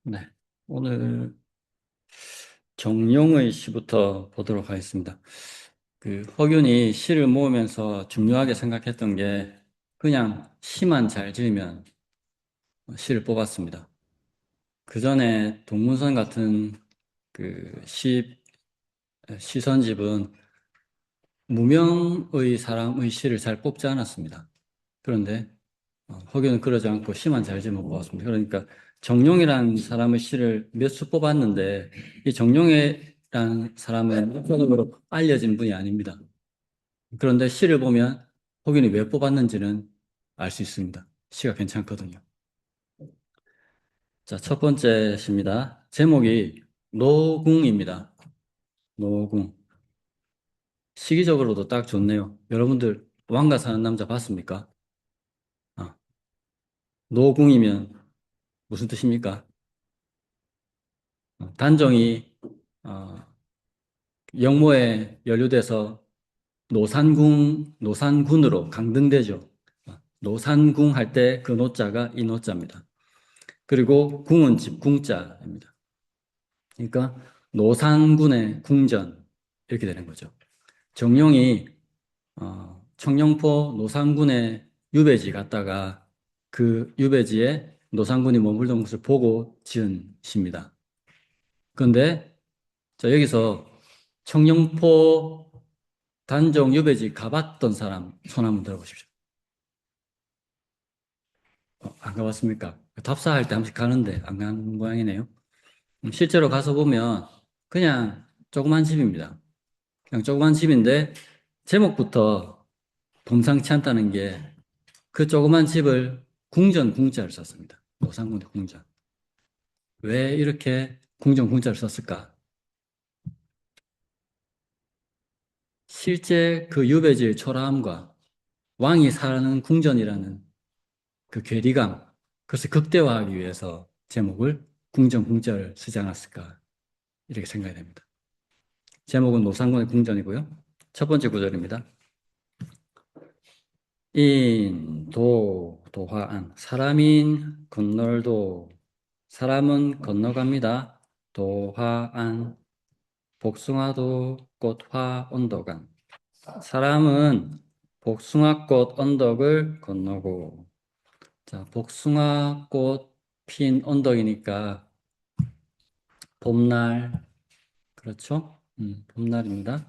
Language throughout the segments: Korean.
네, 오늘 정용의 시부터 보도록 하겠습니다. 허균이 시를 모으면서 중요하게 생각했던 게 그냥 시만 잘 지으면 시를 뽑았습니다. 그 전에 동문선 같은 시선집은 무명의 사람의 시를 잘 뽑지 않았습니다. 그런데 허균은 그러지 않고 시만 잘 지으면 뽑았습니다. 그러니까 정용이라는 사람의 시를 몇 수 뽑았는데 이 정용이라는 사람은 역사적으로 알려진 분이 아닙니다. 그런데 시를 보면 허균이 왜 뽑았는지는 알 수 있습니다. 시가 괜찮거든요. 자, 첫 번째 시입니다. 제목이 노궁입니다. 노궁. 시기적으로도 딱 좋네요. 여러분들 왕가 사는 남자 봤습니까? 아, 노궁이면 무슨 뜻입니까? 단정이 어, 영모에 연루돼서 노산군으로 강등되죠. 노산궁 할 때 그 노자가 이 노자입니다. 그리고 궁은 집궁자입니다. 그러니까 노산군의 궁전 이렇게 되는 거죠. 정용이 청령포 노산군의 유배지 갔다가 그 유배지에 노산군이 머물던 곳을 보고 지은 시입니다. 그런데 자, 여기서 청령포 단종 유배지 가봤던 사람 손 한번 들어보십시오. 안 가봤습니까? 답사할 때 한 번씩 가는데 안 간 모양이네요. 실제로 가서 보면 그냥 조그만 집입니다. 그냥 조그만 집인데 제목부터 범상치 않다는 게 그 조그만 집을 궁전궁자를 썼습니다. 노상궁의 궁전. 왜 이렇게 궁전궁자를 썼을까? 실제 그 유배지의 초라함과 왕이 사는 궁전이라는 그 괴리감, 그것을 극대화하기 위해서 제목을 궁전궁자를 쓰지 않았을까 이렇게 생각이 됩니다. 제목은 노상군의 궁전이고요. 첫 번째 구절입니다. 도화안. 사람인 건널도. 사람은 건너갑니다. 도화안. 복숭아도 꽃화 언덕안. 사람은 복숭아꽃 언덕을 건너고. 자, 복숭아꽃 핀 언덕이니까 봄날, 그렇죠? 봄날입니다.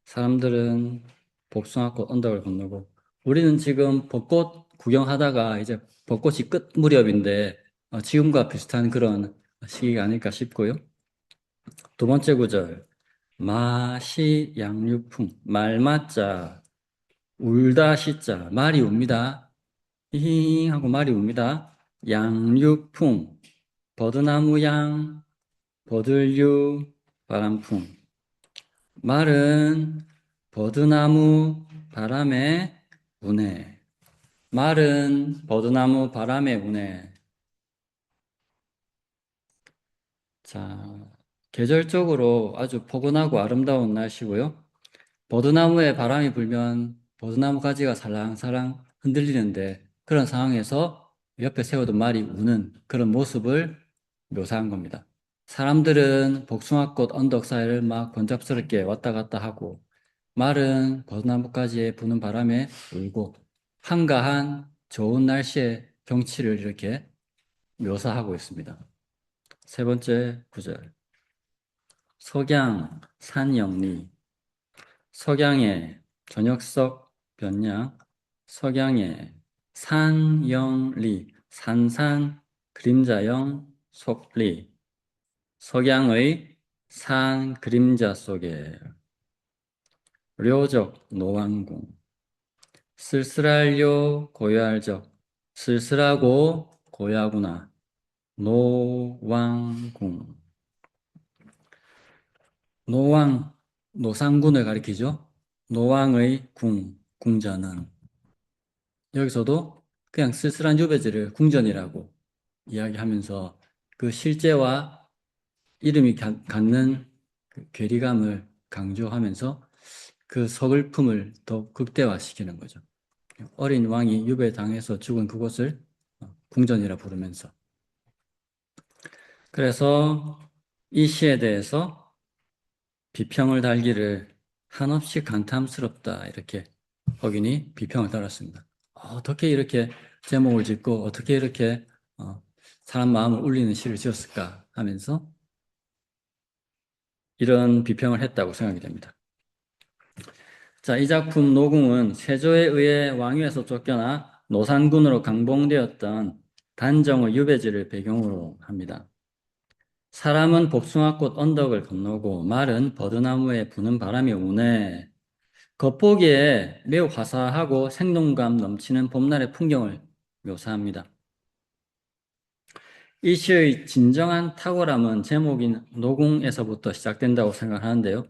사람들은 복숭아꽃 언덕을 건너고, 우리는 지금 벚꽃 구경하다가 이제 벚꽃이 끝 무렵인데, 지금과 비슷한 그런 시기가 아닐까 싶고요. 두 번째 구절, 마시 양육풍, 말맞자, 울다 시자, 말이 웁니다. 히히히 하고 말이 웁니다. 양육풍, 버드나무 양, 버들류, 바람풍. 말은 버드나무 바람에 우네. 말은 버드나무 바람에 우네. 자, 계절적으로 아주 포근하고 아름다운 날씨고요. 버드나무에 바람이 불면 버드나무 가지가 살랑살랑 흔들리는데 그런 상황에서 옆에 세워둔 말이 우는 그런 모습을 묘사한 겁니다. 사람들은 복숭아꽃 언덕 사이를 막 번잡스럽게 왔다 갔다 하고 말은 버드나무가지에 부는 바람에 울고 한가한 좋은 날씨의 경치를 이렇게 묘사하고 있습니다. 세 번째 구절. 석양 산영리. 석양의 저녁석 변양. 석양의 산영리. 산산 그림자영 속리. 석양의 산 그림자 속에 료적 노왕궁. 쓸쓸할요 고요할적. 쓸쓸하고 고요하구나. 노왕궁. 노왕, 노상군을 가리키죠. 노왕의 궁전은. 여기서도 그냥 쓸쓸한 유배지를 궁전이라고 이야기하면서 그 실제와 이름이 갖는 그 괴리감을 강조하면서 그 서글픔을 더 극대화시키는 거죠. 어린 왕이 유배당해서 죽은 그곳을 궁전이라 부르면서. 그래서 이 시에 대해서 비평을 달기를 한없이 간탐스럽다 이렇게 허균이 비평을 달았습니다. 어떻게 이렇게 제목을 짓고 어떻게 이렇게 사람 마음을 울리는 시를 지었을까 하면서 이런 비평을 했다고 생각이 됩니다. 자, 이 작품 노궁은 세조에 의해 왕위에서 쫓겨나 노산군으로 강봉되었던 단정의 유배지를 배경으로 합니다. 사람은 복숭아꽃 언덕을 건너고 말은 버드나무에 부는 바람이 우네. 겉보기에 매우 화사하고 생동감 넘치는 봄날의 풍경을 묘사합니다. 이 시의 진정한 탁월함은 제목인 노궁에서부터 시작된다고 생각하는데요.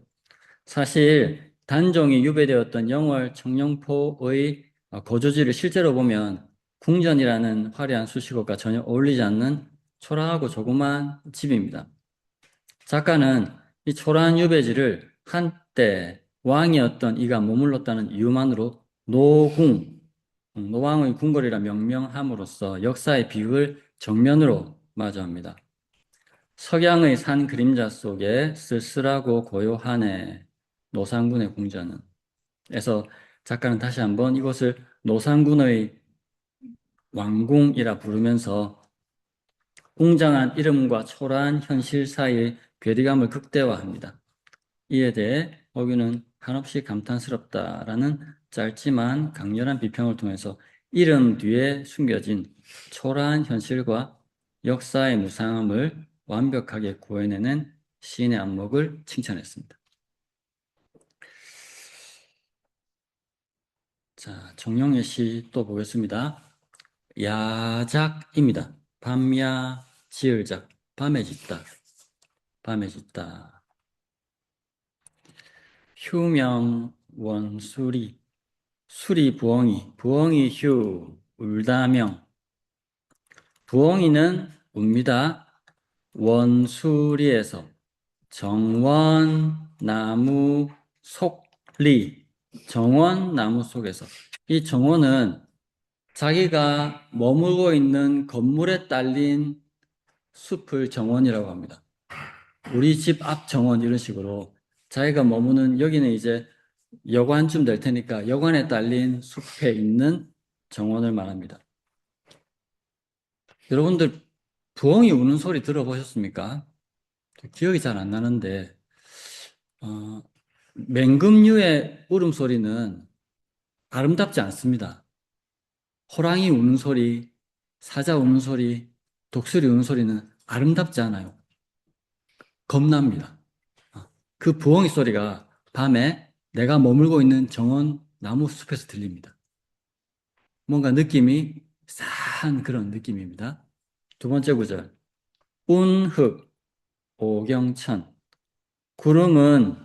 사실 단종이 유배되었던 영월 청룡포의 거주지를 실제로 보면 궁전이라는 화려한 수식어가 전혀 어울리지 않는 초라하고 조그만 집입니다. 작가는 이 초라한 유배지를 한때 왕이었던 이가 머물렀다는 이유만으로 노궁, 노왕의 궁궐이라 명명함으로써 역사의 비극을 정면으로 마주합니다. 석양의 산 그림자 속에 쓸쓸하고 고요하네 노산군의 궁전은. 그래서 작가는 다시 한번 이곳을 노산군의 왕궁이라 부르면서 웅장한 이름과 초라한 현실 사이의 괴리감을 극대화합니다. 이에 대해 허균은 한없이 감탄스럽다라는 짧지만 강렬한 비평을 통해서 이름 뒤에 숨겨진 초라한 현실과 역사의 무상함을 완벽하게 구해내는 시인의 안목을 칭찬했습니다. 자, 정용의 시 또 보겠습니다. 야작입니다. 밤야 지을작, 밤에 짓다, 밤에 짓다. 휴명 원수리, 수리 부엉이, 부엉이 휴, 울다명. 부엉이는 웁니다. 원수리에서 정원 나무 속리, 정원 나무 속에서. 이 정원은 자기가 머물고 있는 건물에 딸린 숲을 정원이라고 합니다. 우리 집 앞 정원 이런 식으로 자기가 머무는 여기는 이제 여관쯤 될 테니까 여관에 딸린 숲에 있는 정원을 말합니다. 여러분들 부엉이 우는 소리 들어보셨습니까? 기억이 잘 안 나는데 맹금류의 울음소리는 아름답지 않습니다. 호랑이 우는 소리, 사자 우는 소리, 독수리 우는 소리는 아름답지 않아요. 겁납니다. 그 부엉이 소리가 밤에 내가 머물고 있는 정원 나무 숲에서 들립니다. 뭔가 느낌이 싸한 그런 느낌입니다. 두 번째 구절. 운흑, 오경천. 구름은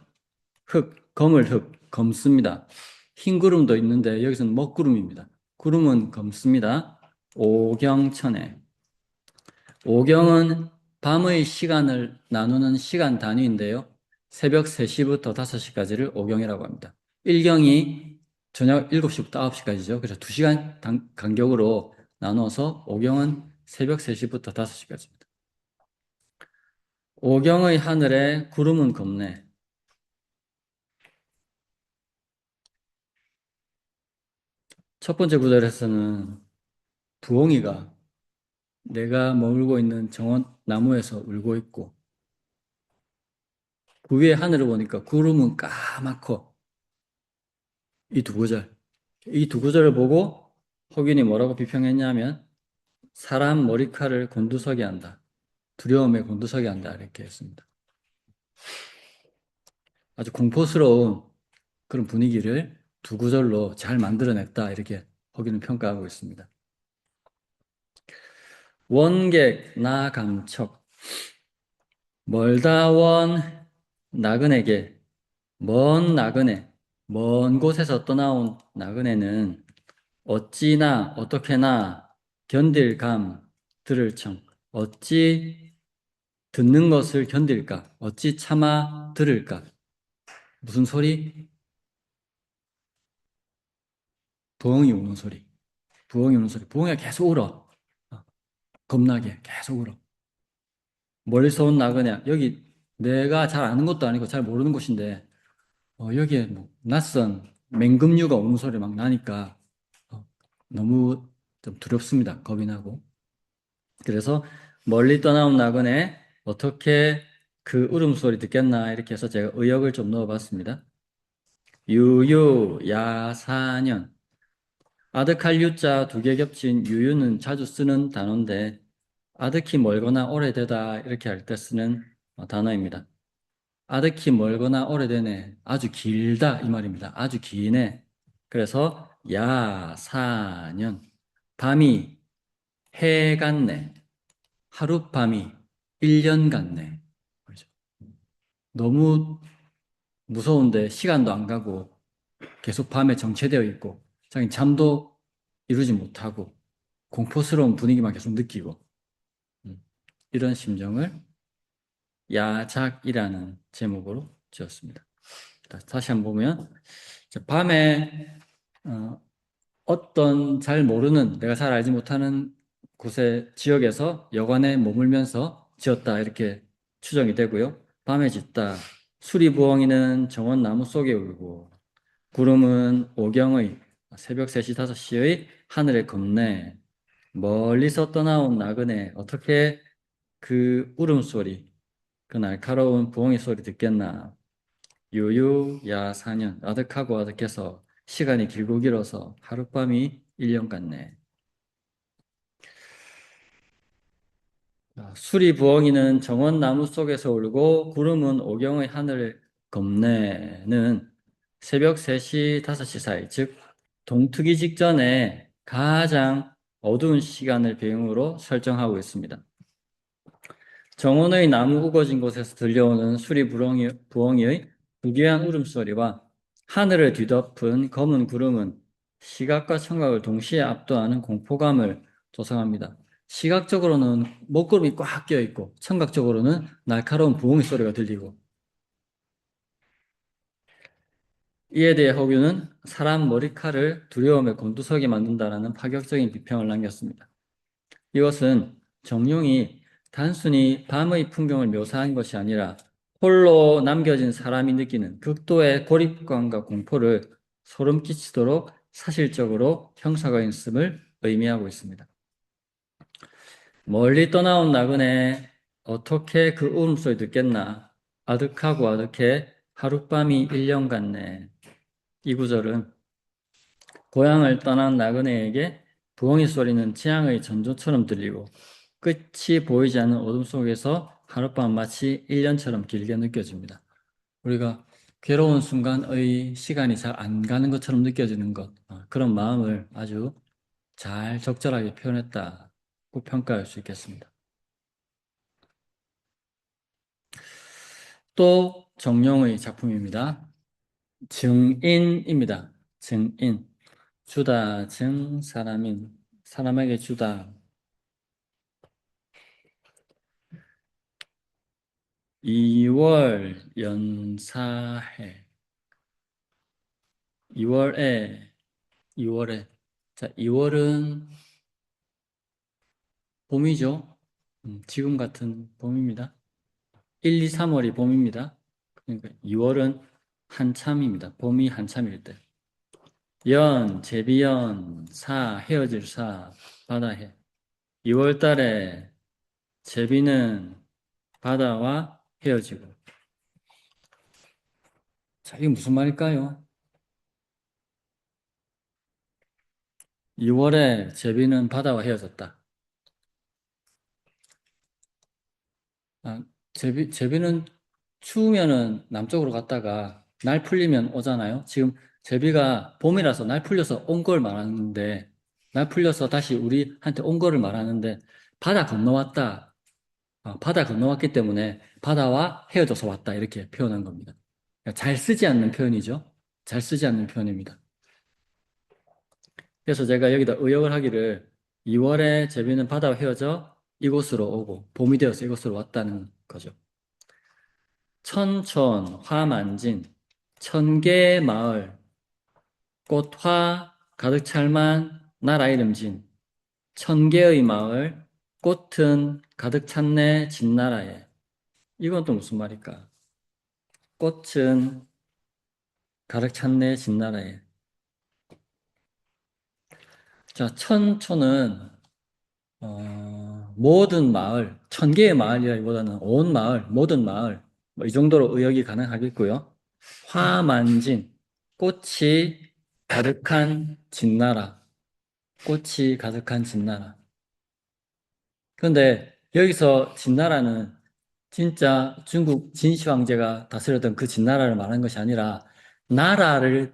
흑, 검을 흑, 검습니다. 흰 구름도 있는데 여기서는 먹구름입니다. 구름은 검습니다. 오경천에. 오경은 밤의 시간을 나누는 시간 단위인데요. 새벽 3시부터 5시까지를 오경이라고 합니다. 1경이 저녁 7시부터 9시까지죠. 그래서 2시간 간격으로 나눠서 오경은 새벽 3시부터 5시까지입니다. 오경의 하늘에 구름은 검네. 첫 번째 구절에서는 부엉이가 내가 머물고 있는 정원 나무에서 울고 있고 그 위에 하늘을 보니까 구름은 까맣고 이 두 구절을 보고 허균이 뭐라고 비평했냐면 사람 머리칼을 곤두서게 한다. 두려움에 곤두서게 한다. 이렇게 했습니다. 아주 공포스러운 그런 분위기를 두 구절로 잘 만들어냈다. 이렇게 허균은 평가하고 있습니다. 원객 나감척 멀다 원 나그네게 먼 나그네 먼 곳에서 떠나온 나그네는 어찌나 어떻게나 견딜 감 들을 청 어찌 듣는 것을 견딜까 어찌 참아 들을까 무슨 소리? 부엉이 우는 소리 부엉이 우는 소리 부엉이가 계속 울어 겁나게 계속 울어 멀리서 온 나그네. 여기 내가 잘 아는 것도 아니고 잘 모르는 곳인데, 여기에 뭐 낯선 맹금류가 오는 소리 막 나니까, 어, 너무 좀 두렵습니다. 겁이 나고. 그래서 멀리 떠나온 나그네, 어떻게 그 울음소리 듣겠나, 이렇게 해서 제가 의역을 좀 넣어봤습니다. 유유, 야사년. 아득할 유자 두 개 겹친 유유는 자주 쓰는 단어인데, 아득히 멀거나 오래되다, 이렇게 할 때 쓰는 단어입니다. 아득히 멀거나 오래되네. 아주 길다, 이 말입니다. 아주 기네. 그래서 야사년. 밤이 해 같네. 하룻밤이 1년 같네. 그렇죠. 너무 무서운데 시간도 안 가고 계속 밤에 정체되어 있고 자기 잠도 이루지 못하고 공포스러운 분위기만 계속 느끼고 음, 이런 심정을 야작이라는 제목으로 지었습니다. 다시 한번 보면 밤에 어, 어떤 잘 모르는 내가 잘 알지 못하는 곳의 지역에서 여관에 머물면서 지었다 이렇게 추정이 되고요. 밤에 짓다. 수리부엉이는 정원 나무 속에 울고 구름은 오경의 새벽 3시 5시의 하늘에 걷네. 멀리서 떠나온 나그네 어떻게 그 울음소리 그 날카로운 부엉이 소리 듣겠나. 유유야사년 아득하고 아득해서 시간이 길고 길어서 하룻밤이 1년 같네. 수리부엉이는 정원나무 속에서 울고 구름은 오경의 하늘을 겁내는 새벽 3시, 5시 사이, 즉 동트기 직전에 가장 어두운 시간을 배경으로 설정하고 있습니다. 정원의 나무 우거진 곳에서 들려오는 부엉이의 부귀한 울음소리와 하늘을 뒤덮은 검은 구름은 시각과 청각을 동시에 압도하는 공포감을 조성합니다. 시각적으로는 먹구름이 꽉 끼어 있고 청각적으로는 날카로운 부엉이 소리가 들리고 이에 대해 허균은 사람 머리칼을 두려움에 곤두서게 만든다라는 파격적인 비평을 남겼습니다. 이것은 정룡이 단순히 밤의 풍경을 묘사한 것이 아니라 홀로 남겨진 사람이 느끼는 극도의 고립감과 공포를 소름 끼치도록 사실적으로 형사화했음을 의미하고 있습니다. 멀리 떠나온 나그네 어떻게 그 울음소리 듣겠나. 아득하고 아득해 하룻밤이 1년 같네. 이 구절은 고향을 떠난 나그네에게 부엉이 소리는 재앙의 전조처럼 들리고 끝이 보이지 않는 어둠 속에서 하룻밤 마치 1년처럼 길게 느껴집니다. 우리가 괴로운 순간의 시간이 잘 안 가는 것처럼 느껴지는 것, 그런 마음을 아주 잘 적절하게 표현했다고 평가할 수 있겠습니다. 또 정룡의 작품입니다. 증인입니다. 증인. 주다, 증, 사람인. 사람에게 주다. 2월 연사해. 2월에, 2월에. 자, 2월은 봄이죠. 지금 같은 봄입니다. 1, 2, 3월이 봄입니다. 그러니까 2월은 한참입니다. 봄이 한참일 때. 연, 제비연, 사, 헤어질 사, 바다해. 2월 달에 제비는 바다와 헤어지고. 자, 이게 무슨 말일까요? 2월에 제비는 바다와 헤어졌다. 아, 제비는 추우면은 남쪽으로 갔다가 날 풀리면 오잖아요. 지금 제비가 봄이라서 날 풀려서 온 걸 말하는데, 날 풀려서 다시 우리한테 온 거를 말하는데, 바다 건너왔다. 바다 건너왔기 때문에 바다와 헤어져서 왔다. 이렇게 표현한 겁니다. 그러니까 잘 쓰지 않는 표현이죠. 잘 쓰지 않는 표현입니다. 그래서 제가 여기다 의역을 하기를 2월에 제비는 바다와 헤어져 이곳으로 오고 봄이 되어서 이곳으로 왔다는 거죠. 천촌, 화만진, 1,000개의 마을, 꽃화 가득 찰만 나라 이름진 1,000개의 마을, 꽃은 가득 찼네 진나라에. 이건 또 무슨 말일까? 꽃은 가득 찼네 진나라에. 자, 천초는 모든 마을, 천 개의 마을이라기보다는 온 마을, 모든 마을, 뭐 이 정도로 의역이 가능하겠고요. 화만진, 꽃이 가득한 진나라, 꽃이 가득한 진나라. 그런데 여기서 진나라는 진짜 중국 진시 황제가 다스렸던 그 진나라를 말하는 것이 아니라 나라를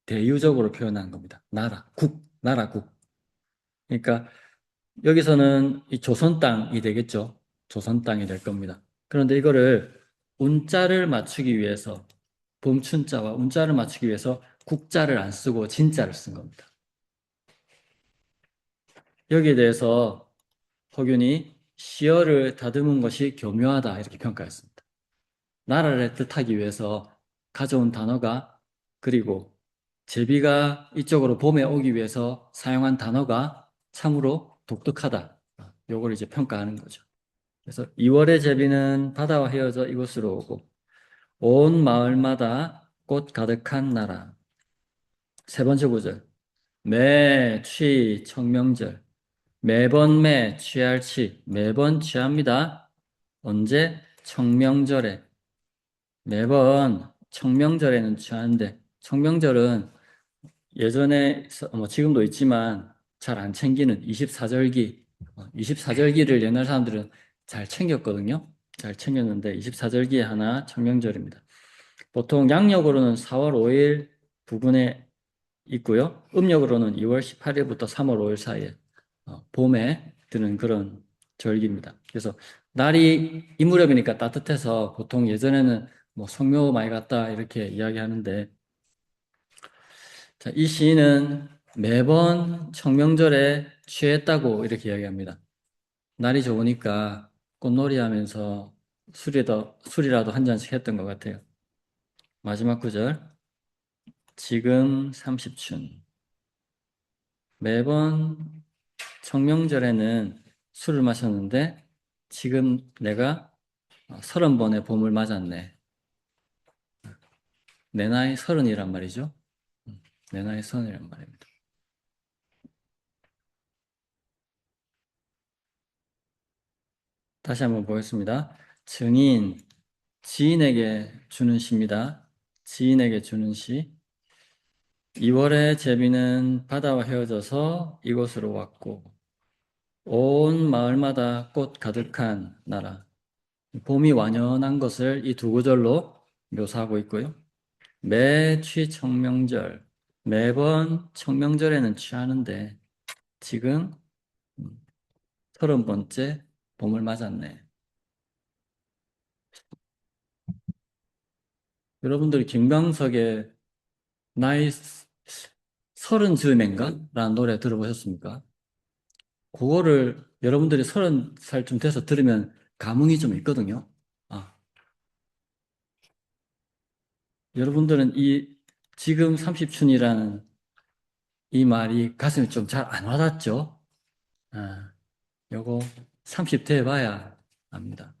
대유적으로 표현한 겁니다. 나라, 국, 나라국. 그러니까 여기서는 이 조선 땅이 되겠죠. 조선 땅이 될 겁니다. 그런데 이거를 운자를 맞추기 위해서 봄춘자와 운자를 맞추기 위해서 국자를 안 쓰고 진자를 쓴 겁니다. 여기에 대해서 허균이 시어를 다듬은 것이 교묘하다 이렇게 평가했습니다. 나라를 뜻하기 위해서 가져온 단어가 그리고 제비가 이쪽으로 봄에 오기 위해서 사용한 단어가 참으로 독특하다. 요걸 이제 평가하는 거죠. 그래서 2월의 제비는 바다와 헤어져 이곳으로 오고 온 마을마다 꽃 가득한 나라. 세 번째 구절. 매, 취, 청명절. 매번 매, 취할 치. 매번 취합니다. 언제? 청명절에. 매번 청명절에는 취하는데 청명절은 예전에 뭐 지금도 있지만 잘 안 챙기는 24절기 24절기를 옛날 사람들은 잘 챙겼거든요. 잘 챙겼는데 24절기에 하나 청명절입니다. 보통 양력으로는 4월 5일 부근에 있고요. 음력으로는 2월 18일부터 3월 5일 사이에 봄에 드는 그런 절기입니다. 그래서 날이 이 무렵이니까 따뜻해서 보통 예전에는 뭐 성묘 많이 갔다 이렇게 이야기하는데 자, 이 시인은 매번 청명절에 취했다고 이렇게 이야기합니다. 날이 좋으니까 꽃놀이 하면서 술이라도 한 잔씩 했던 것 같아요. 마지막 구절. 지금 30춘. 매번 청명절에는 술을 마셨는데 지금 내가 30번의 봄을 맞았네. 내 나이 30이란 말이죠. 내 나이 30이란 말입니다. 다시 한번 보겠습니다. 증인, 지인에게 주는 시입니다. 지인에게 주는 시. 2월의 제비는 바다와 헤어져서 이곳으로 왔고 온 마을마다 꽃 가득한 나라. 봄이 완연한 것을 이 두 구절로 묘사하고 있고요. 매 취청명절, 매번 청명절에는 취하는데 지금 30번째 봄을 맞았네. 여러분들이 김광석의 나이 30즈음인가? 라는 노래 들어보셨습니까? 그거를 여러분들이 30살쯤 돼서 들으면 감흥이 좀 있거든요. 아, 여러분들은 이 지금 30춘이라는 이 말이 가슴에 좀 잘 안 와닿죠? 아, 요거 30대 해봐야 압니다.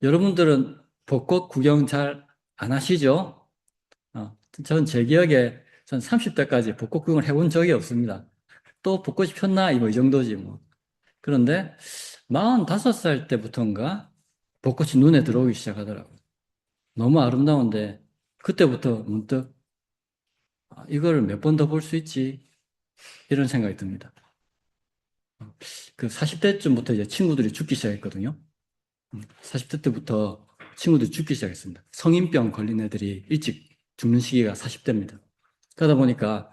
여러분들은 벚꽃 구경 잘 안 하시죠? 전 제 기억에 전 30대까지 벚꽃 구경을 해본 적이 없습니다. 또 벚꽃이 폈나? 이 정도지 뭐. 그런데 45살 때부터인가 벚꽃이 눈에 들어오기 시작하더라고요. 너무 아름다운데 그때부터 문득 이걸 몇 번 더 볼 수 있지? 이런 생각이 듭니다. 그 40대쯤부터 이제 친구들이 죽기 시작했거든요. 40대 때부터 친구들이 죽기 시작했습니다. 성인병 걸린 애들이 일찍 죽는 시기가 40대입니다. 그러다 보니까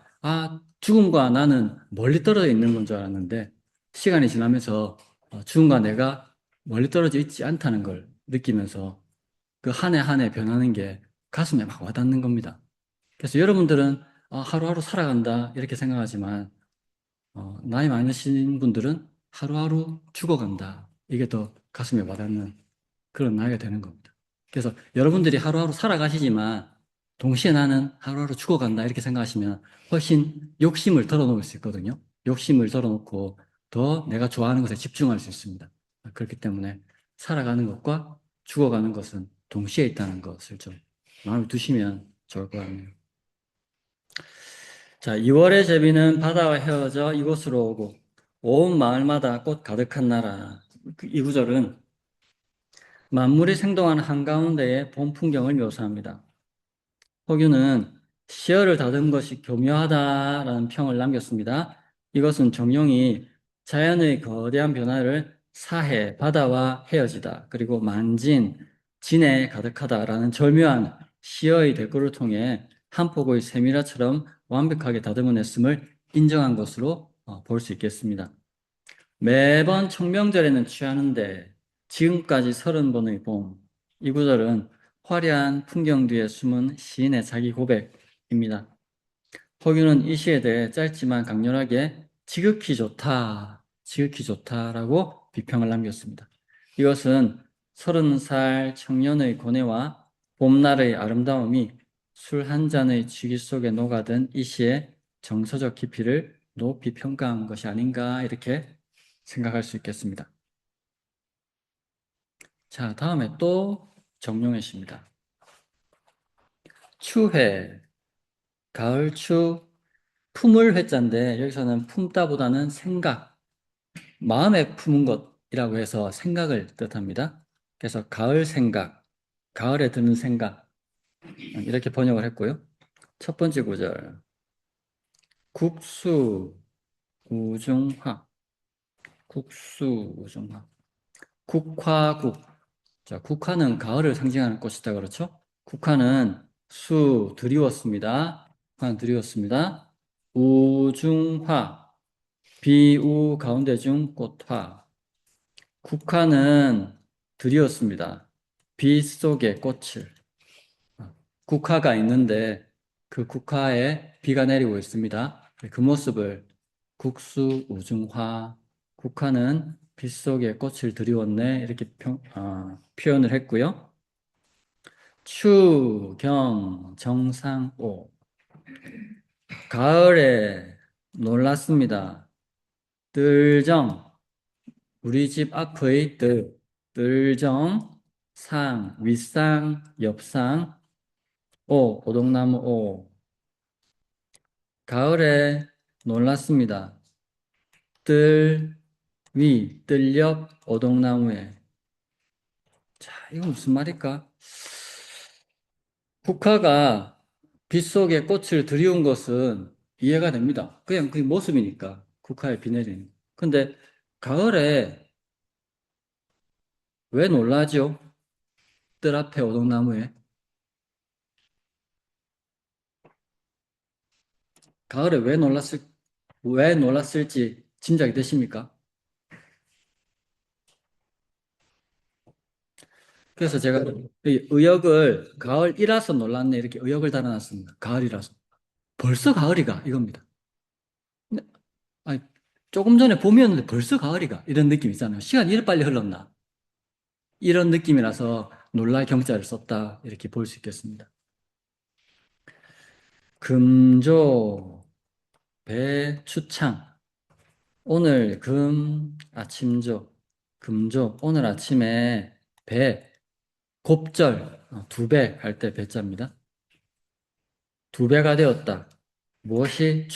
죽음과 나는 멀리 떨어져 있는 건 줄 알았는데 시간이 지나면서 죽음과 내가 멀리 떨어져 있지 않다는 걸 느끼면서 그 한 해 한 해 변하는 게 가슴에 막 와닿는 겁니다. 그래서 여러분들은 하루하루 살아간다 이렇게 생각하지만 나이 많으신 분들은 하루하루 죽어간다. 이게 더 가슴에 와닿는 그런 나이가 되는 겁니다. 그래서 여러분들이 하루하루 살아가시지만 동시에 나는 하루하루 죽어간다 이렇게 생각하시면 훨씬 욕심을 덜어놓을 수 있거든요. 욕심을 덜어놓고 더 내가 좋아하는 것에 집중할 수 있습니다. 그렇기 때문에 살아가는 것과 죽어가는 것은 동시에 있다는 것을 좀 마음에 두시면 좋을 것 같네요. 자, 2월의 제비는 바다와 헤어져 이곳으로 오고 온 마을마다 꽃 가득한 나라. 이 구절은 만물이 생동하는 한가운데의 봄 풍경을 묘사합니다. 허균은 시어를 다듬은 것이 교묘하다라는 평을 남겼습니다. 이것은 정용이 자연의 거대한 변화를 사해, 바다와 헤어지다, 그리고 만진, 진에 가득하다라는 절묘한 시어의 대꾸를 통해 한 폭의 세미라처럼 완벽하게 다듬어냈음을 인정한 것으로 볼 수 있겠습니다. 매번 청명절에는 취하는데 지금까지 30번의 봄, 이 구절은 화려한 풍경 뒤에 숨은 시인의 자기 고백입니다. 허균은 이 시에 대해 짧지만 강렬하게 지극히 좋다, 지극히 좋다라고 비평을 남겼습니다. 이것은 30살 청년의 고뇌와 봄날의 아름다움이 술 한 잔의 취기 속에 녹아든 이 시의 정서적 깊이를 높이 평가한 것이 아닌가 이렇게 생각할 수 있겠습니다. 자, 다음에 또 정용의 시입니다. 추회, 가을 추, 품을 회자인데 여기서는 품다보다는 생각, 마음에 품은 것이라고 해서 생각을 뜻합니다. 그래서 가을 생각, 가을에 드는 생각 이렇게 번역을 했고요. 첫 번째 구절, 국수 우중화, 국수 우중화, 국화국. 자, 국화는 가을을 상징하는 꽃이다 그렇죠? 국화는 수 드리웠습니다. 국화는 드리웠습니다. 우중화, 비우 가운데 중 꽃화. 국화는 드리웠습니다. 비 속에 꽃을. 국화가 있는데 그 국화에 비가 내리고 있습니다. 그 모습을 국수 우중화, 국화는 빛 속에 꽃을 드리웠네 이렇게 표현을 했고요. 추, 경, 정상오. 가을에 놀랐습니다. 뜰정, 우리 집 앞의 뜰정, 상, 윗상, 옆상, 오, 오동나무 오. 가을에 놀랐습니다. 뜰 옆 오동나무에. 자, 이거 무슨 말일까? 국화가 빛 속에 꽃을 들이운 것은 이해가 됩니다. 그냥 그 모습이니까. 국화에 비 내리는. 근데 가을에 왜 놀라죠? 뜰 앞에 오동나무에. 가을에 왜 놀랐을지 짐작이 되십니까? 그래서 제가 이 의역을 가을이라서 놀랐네 이렇게 의역을 달아놨습니다. 가을이라서. 벌써 가을이가 이겁니다. 근데, 아니, 조금 전에 봄이었는데 벌써 가을이가 이런 느낌 있잖아요. 시간이 이렇게 빨리 흘렀나? 이런 느낌이라서 놀랄 경자를 썼다 이렇게 볼 수 있겠습니다. 금조 배추창 오늘 아침조 금조 오늘 아침에 배 곱절 두 배 할 때 배자입니다. 두 배가 되었다. 무엇이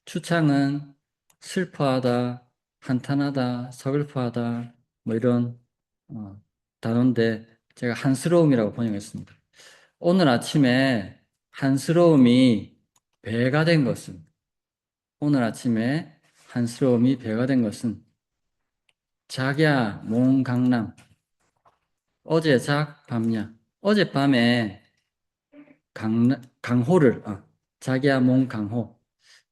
추창은 슬퍼하다, 한탄하다, 서글퍼하다 뭐 이런 단어인데 제가 한스러움이라고 번역했습니다. 오늘 아침에 한스러움이 배가 된 것은 오늘 아침에 한스러움이 배가 된 것은 작야 몽강남 어제 밤야 어젯밤에 강호를 자기야 몸 강호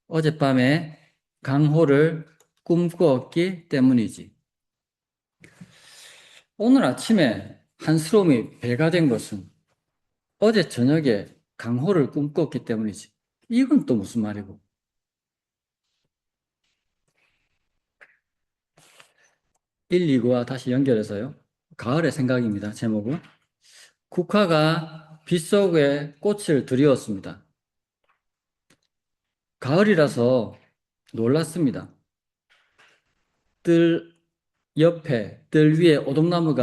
어젯밤에 강호를 꿈꾸었기 때문이지. 오늘 아침에 한스러움이 배가 된 것은 어제 저녁에 강호를 꿈꿨기 때문이지. 이건 또 무슨 말이고? 1, 2구와 다시 연결해서요. 가을의 생각입니다. 제목은 국화가 빗속에 꽃을 들이웠습니다. 가을이라서 놀랐습니다. 뜰 옆에, 뜰 위에 오동나무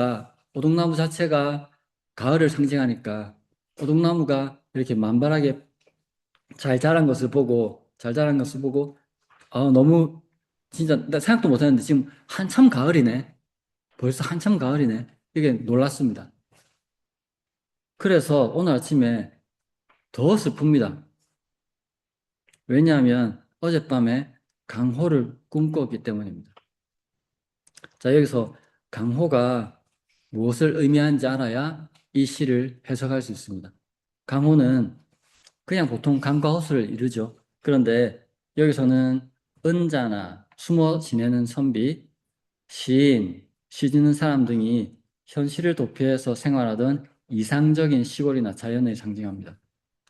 자체가 가을을 상징하니까 오동나무가 이렇게 만발하게 잘 자란 것을 보고, 너무, 진짜, 나 생각도 못 했는데 지금 한참 가을이네. 벌써 한참 가을이네. 이게 놀랐습니다. 그래서 오늘 아침에 더 슬픕니다. 왜냐하면 어젯밤에 강호를 꿈꿨기 때문입니다. 자, 여기서 강호가 무엇을 의미하는지 알아야 이 시를 해석할 수 있습니다. 강호는 그냥 보통 강과 호수를 이루죠. 그런데 여기서는 은자나 숨어 지내는 선비, 시인, 시 짓는 사람 등이 현실을 도피해서 생활하던 이상적인 시골이나 자연을 상징합니다.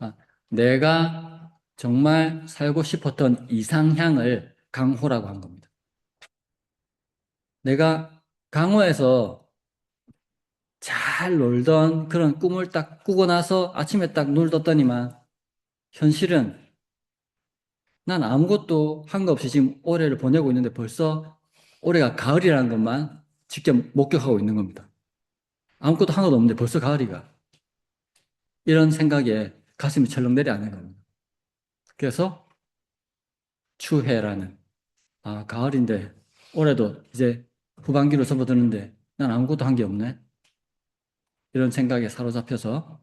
아, 내가 정말 살고 싶었던 이상향을 강호라고 한 겁니다. 내가 강호에서 잘 놀던 그런 꿈을 딱 꾸고 나서 아침에 딱 눈을 떴더니만 현실은 난 아무것도 한 거 없이 지금 올해를 보내고 있는데 벌써 올해가 가을이라는 것만 직접 목격하고 있는 겁니다. 아무것도 한 것도 없는데 벌써 가을이가. 이런 생각에 가슴이 철렁 내려앉는 겁니다. 그래서 추해라는, 가을인데 올해도 이제 후반기로 접어드는데 난 아무것도 한 게 없네. 이런 생각에 사로잡혀서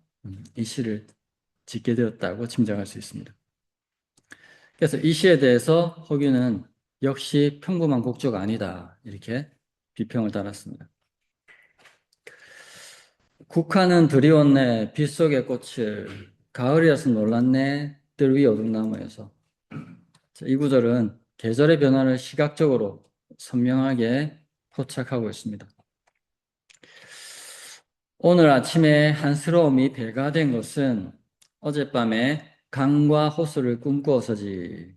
이 시를 짓게 되었다고 짐작할 수 있습니다. 그래서 이 시에 대해서 허균은 역시 평범한 곡조가 아니다. 이렇게 비평을 달았습니다. 국화는 드리웠네 빗속의 꽃을 가을이라서 놀랐네 뜰 위 어둠나무에서. 이 구절은 계절의 변화를 시각적으로 선명하게 포착하고 있습니다. 오늘 아침에 한스러움이 배가 된 것은 어젯밤에 강과 호수를 꿈꾸어서지.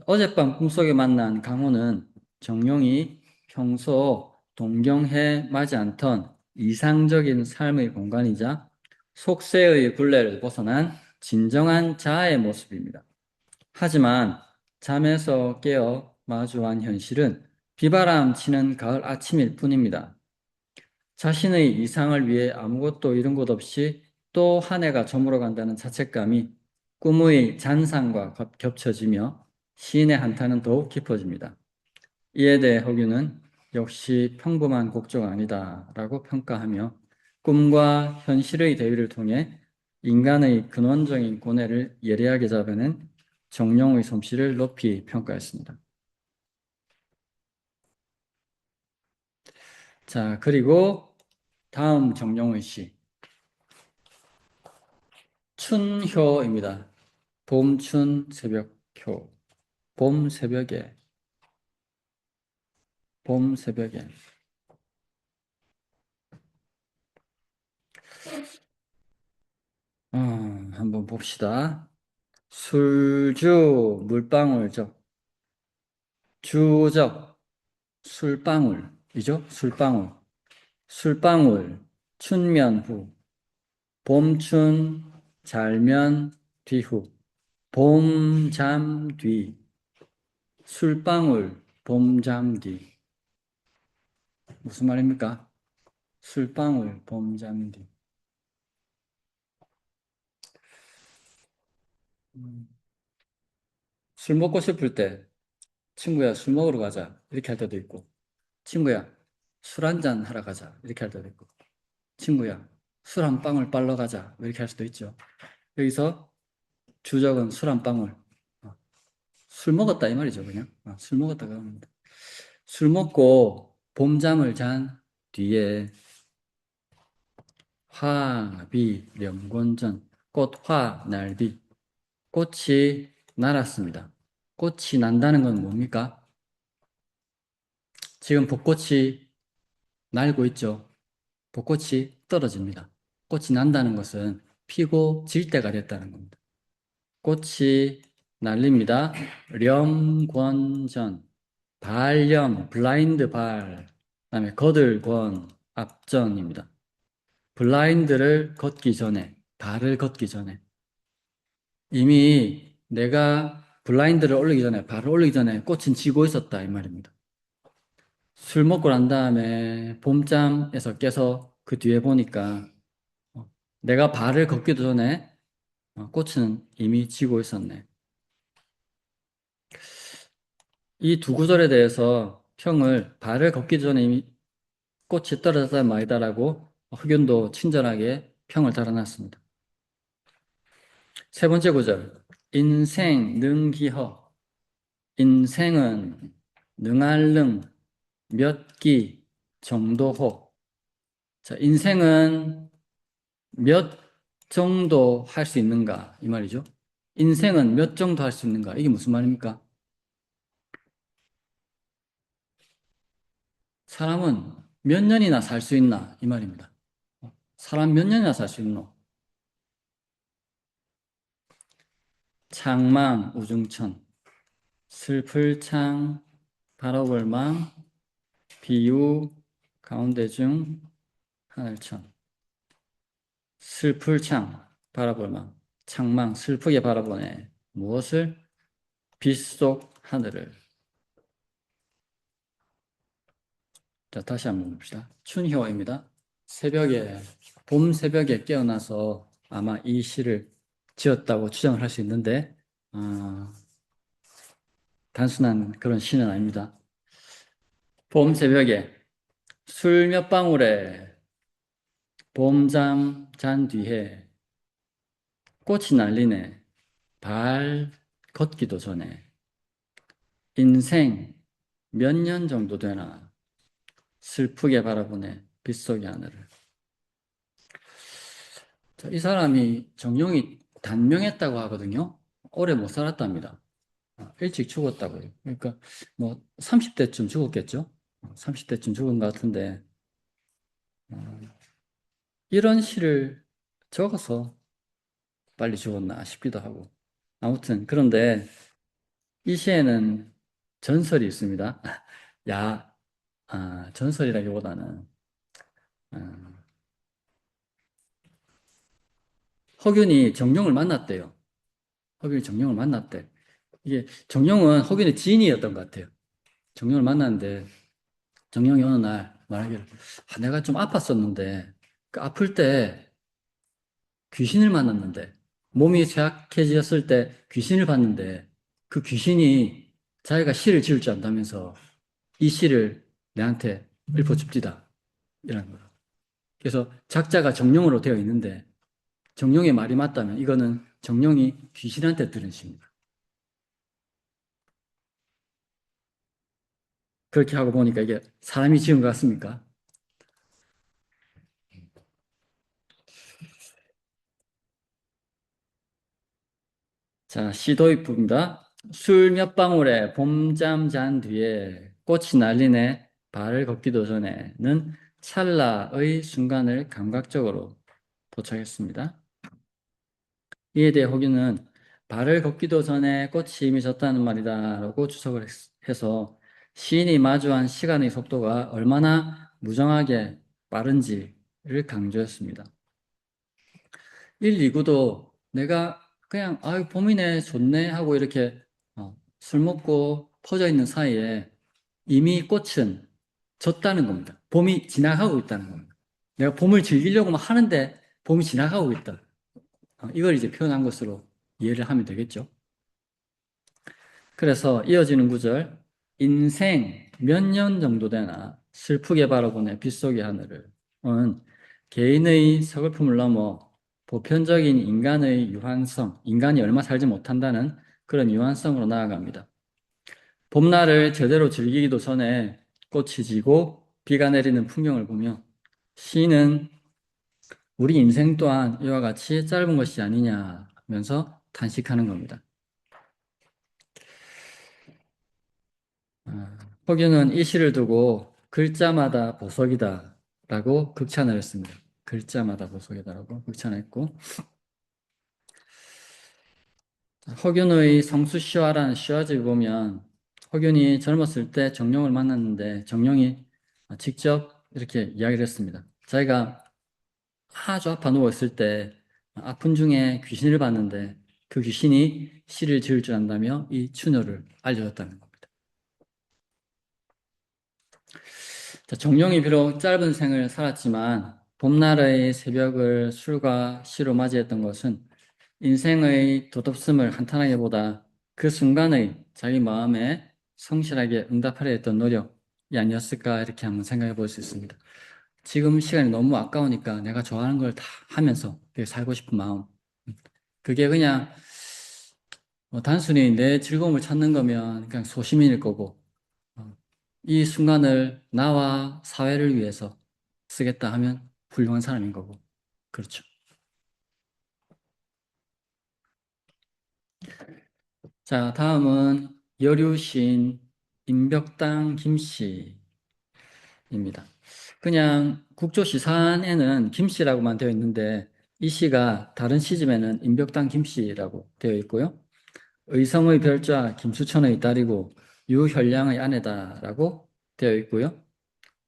어젯밤 꿈속에 만난 강호는 정용이 평소 동경해 마지 않던 이상적인 삶의 공간이자 속세의 굴레를 벗어난 진정한 자아의 모습입니다. 하지만 잠에서 깨어 마주한 현실은 비바람 치는 가을 아침일 뿐입니다. 자신의 이상을 위해 아무것도 이룬 것 없이 또 한 해가 저물어 간다는 자책감이 꿈의 잔상과 겹쳐지며 시인의 한탄은 더욱 깊어집니다. 이에 대해 허균은 역시 평범한 곡조가 아니다라고 평가하며 꿈과 현실의 대비를 통해 인간의 근원적인 고뇌를 예리하게 잡아낸 정용의 솜씨를 높이 평가했습니다. 자, 그리고 다음 정용의 시 춘효입니다. 봄춘 새벽효. 봄 새벽에 봄 새벽에 한번 봅시다. 술주 물방울적 주적 술방울이죠. 술방울 술방울 춘면후 봄춘 잘면 뒤후 봄잠 뒤 술방울 봄잠 뒤 무슨 말입니까? 술방울 봄잠 뒤 술 먹고 싶을 때 친구야 술 먹으러 가자 이렇게 할 때도 있고 친구야 술 한잔 하러 가자 이렇게 할 때도 있고 친구야 술 한 방울 빨러 가자 이렇게 할 수도 있죠. 여기서 주적은 술 한 방울 술 먹었다 이 말이죠. 그냥 술 먹었다가 합니다. 술 먹고 봄잠을 잔 뒤에 화비 명곤전 꽃화 날비 꽃이 날았습니다. 꽃이 난다는 건 뭡니까? 지금 벚꽃이 날고 있죠. 벚꽃이 떨어집니다. 꽃이 난다는 것은 피고 질 때가 됐다는 겁니다. 꽃이 날립니다. 렴권전, 발렴, 블라인드 발, 그다음에 거들권, 앞전입니다. 블라인드를 걷기 전에, 발을 걷기 전에 이미 내가 블라인드를 올리기 전에, 발을 올리기 전에 꽃은 지고 있었다 이 말입니다. 술 먹고 난 다음에 봄잠에서 깨서 그 뒤에 보니까 어, 내가 발을 걷기도 전에 꽃은 이미 지고 있었네. 이 두 구절에 대해서 평을 발을 걷기 전에 이미 꽃이 떨어졌다 말이다라고 흑윤도 친절하게 평을 달아놨습니다. 세 번째 구절. 인생 능기허. 인생은 능할 능, 몇 기 정도호. 자, 인생은 몇 정도 할 수 있는가? 이 말이죠. 인생은 몇 정도 할 수 있는가? 이게 무슨 말입니까? 사람은 몇 년이나 살 수 있나? 이 말입니다. 사람 몇 년이나 살 수 있노? 창망 우중천, 슬플 창, 바라볼 망, 비유 가운데 중 하늘천. 슬플 창, 바라볼 망, 창망, 슬프게 바라보네. 무엇을? 빛속 하늘을. 자, 다시 한번 봅시다. 춘효입니다. 새벽에, 봄 새벽에 깨어나서 아마 이 시를 지었다고 추정을 할 수 있는데, 단순한 그런 시는 아닙니다. 봄 새벽에 술 몇 방울에 봄잠 잔 뒤에 꽃이 날리네. 발 걷기도 전에. 인생 몇 년 정도 되나 슬프게 바라보네. 빗속의 하늘을. 이 사람이 정령이 단명했다고 하거든요. 오래 못 살았답니다. 일찍 죽었다고요. 그러니까 뭐 30대쯤 죽었겠죠. 30대쯤 죽은 것 같은데 이런 시를 적어서 빨리 죽었나 싶기도 하고. 아무튼 그런데 이 시에는 전설이 있습니다. 야, 전설이라기보다는 아, 허균이 정룡을 만났대요. 허균이 정룡을 만났대. 이게 정룡은 허균의 지인이었던 것 같아요. 정룡을 만났는데 정룡이 어느 날 말하기를 내가 좀 아팠었는데 그 아플 때 귀신을 만났는데 몸이 쇠약해졌을 때 귀신을 봤는데 그 귀신이 자기가 시를 지을 줄 안다면서 이 시를 내한테 읊어줍디다. 이런 거예요. 그래서 작자가 정룡으로 되어 있는데 정룡의 말이 맞다면 이거는 정룡이 귀신한테 들은 시입니다. 그렇게 하고 보니까 이게 사람이 지은 것 같습니까? 자, 시도입부입니다. 술 몇 방울에 봄잠 잔 뒤에 꽃이 날리네 발을 걷기도 전에는 찰나의 순간을 감각적으로 포착했습니다. 이에 대해 호기는 발을 걷기도 전에 꽃이 이미 졌다는 말이다 라고 주석을 해서 시인이 마주한 시간의 속도가 얼마나 무정하게 빠른지를 강조했습니다. 1, 2구도 내가 그냥 봄이네 좋네 하고 이렇게 술 먹고 퍼져 있는 사이에 이미 꽃은 졌다는 겁니다. 봄이 지나가고 있다는 겁니다. 내가 봄을 즐기려고 막 하는데 봄이 지나가고 있다. 이걸 이제 표현한 것으로 이해를 하면 되겠죠. 그래서 이어지는 구절 인생 몇 년 정도 되나 슬프게 바라보네 빗속의 하늘을 은 개인의 서글픔을 넘어 보편적인 인간의 유한성, 인간이 얼마 살지 못한다는 그런 유한성으로 나아갑니다. 봄날을 제대로 즐기기도 전에 꽃이 지고 비가 내리는 풍경을 보며 시인은 우리 인생 또한 이와 같이 짧은 것이 아니냐 하면서 탄식하는 겁니다. 허균은 이 시를 두고 글자마다 보석이다 라고 극찬을 했습니다. 글자마다 보석이다 라고 극찬했고 허균의 성수시화라는 시화집을 보면 허균이 젊었을 때 정룡을 만났는데 정룡이 직접 이렇게 이야기를 했습니다. 자기가 아주 아파 누워있을 때 아픈 중에 귀신을 봤는데 그 귀신이 시를 지을 줄 안다며 이 추노를 알려줬다는 겁니다. 자, 정룡이 비록 짧은 생을 살았지만 봄날의 새벽을 술과 시로 맞이했던 것은 인생의 돛없음을 한탄하게 보다 그 순간의 자기 마음에 성실하게 응답하려 했던 노력이 아니었을까 이렇게 한번 생각해 볼 수 있습니다. 지금 시간이 너무 아까우니까 내가 좋아하는 걸 다 하면서 되게 살고 싶은 마음. 그게 그냥 단순히 내 즐거움을 찾는 거면 그냥 소시민일 거고 이 순간을 나와 사회를 위해서 쓰겠다 하면 훌륭한 사람인 거고. 그렇죠. 자, 다음은 여류신 임벽당 김씨입니다. 그냥 국조시사에는 김씨라고만 되어 있는데 이 시가 다른 시집에는 임벽당 김씨라고 되어 있고요. 의성의 별자 김수천의 딸이고 유현량의 아내다라고 되어 있고요.